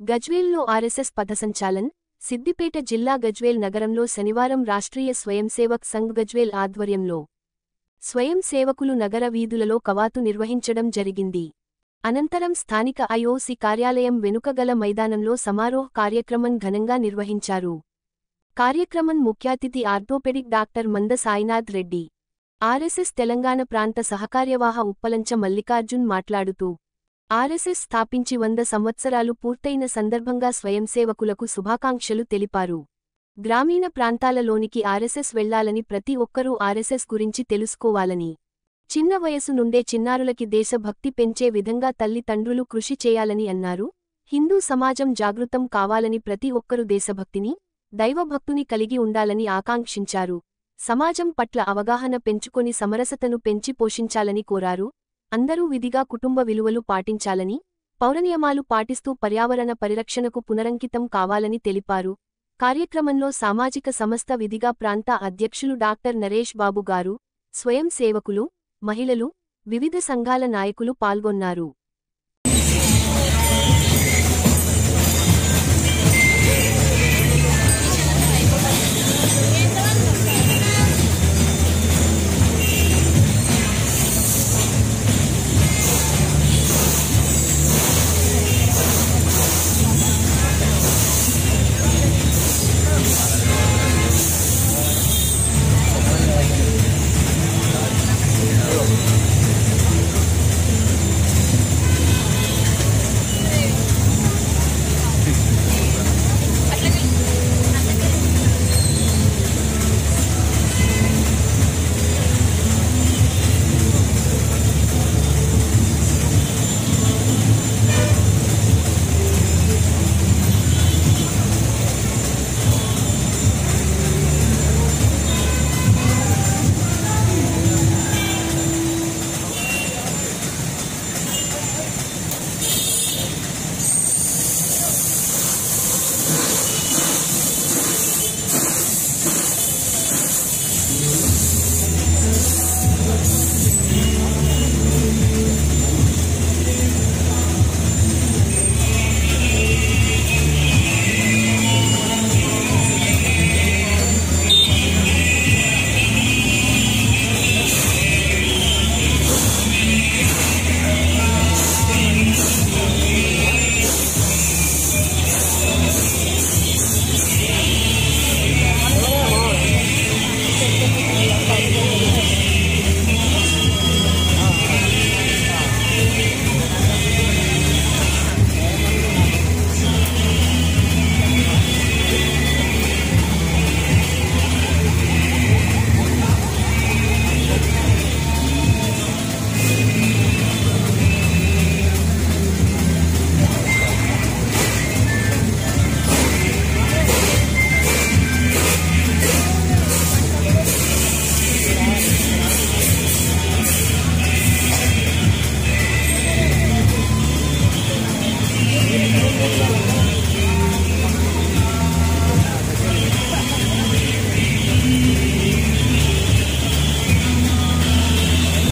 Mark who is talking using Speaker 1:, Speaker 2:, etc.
Speaker 1: గజ్వేల్లో RSS పథసంచాలన్. Siddipet జిల్లా గజ్వేల్ నగరంలో శనివారం రాష్ట్రీయ స్వయంసేవక్ సంఘ్ గజ్వేల్ ఆధ్వర్యంలో స్వయం సేవకులు నగర వీధులలో కవాతు నిర్వహించడం జరిగింది. అనంతరం స్థానిక ఐఓసి కార్యాలయం వెనుకగల మైదానంలో సమారోహ్ కార్యక్రమం ఘనంగా నిర్వహించారు. కార్యక్రమం ముఖ్యాతిథి ఆర్థోపెడిక్ డాక్టర్ మంద సాయినాథ్ రెడ్డి, ఆర్ఎస్ఎస్ తెలంగాణ ప్రాంత సహకార్యవాహ ఉప్పలంచ మల్లికార్జున్ మాట్లాడుతూ, ఆర్ఎస్ఎస్ స్థాపించి 100 సంవత్సరాలు పూర్తయిన సందర్భంగా స్వయంసేవకులకు శుభాకాంక్షలు తెలిపారు. గ్రామీణ ప్రాంతాలలోనికి ఆర్ఎస్ఎస్ వెళ్లాలని, ప్రతి ఒక్కరూ ఆర్ఎస్ఎస్ గురించి తెలుసుకోవాలని, చిన్న వయసు నుండే చిన్నారులకి దేశభక్తి పెంచే విధంగా తల్లిదండ్రులు కృషి చేయాలని అన్నారు. హిందూ సమాజం జాగృతం కావాలని, ప్రతి ఒక్కరూ దేశభక్తిని, దైవభక్తుని కలిగి ఉండాలని ఆకాంక్షించారు. సమాజం పట్ల అవగాహన పెంచుకొని సమరసతను పెంచి పోషించాలని కోరారు. అందరూ విధిగా కుటుంబ విలువలు పాటించాలని, పౌరనియమాలు పాటిస్తూ పర్యావరణ పరిరక్షణకు పునరంకితం కావాలని తెలిపారు. కార్యక్రమంలో సామాజిక సంస్థ విధిగా ప్రాంత అధ్యక్షులు డాక్టర్ నరేష్ బాబు గారు, స్వయం సేవకులు, మహిళలు, వివిధ సంఘాల నాయకులు పాల్గొన్నారు.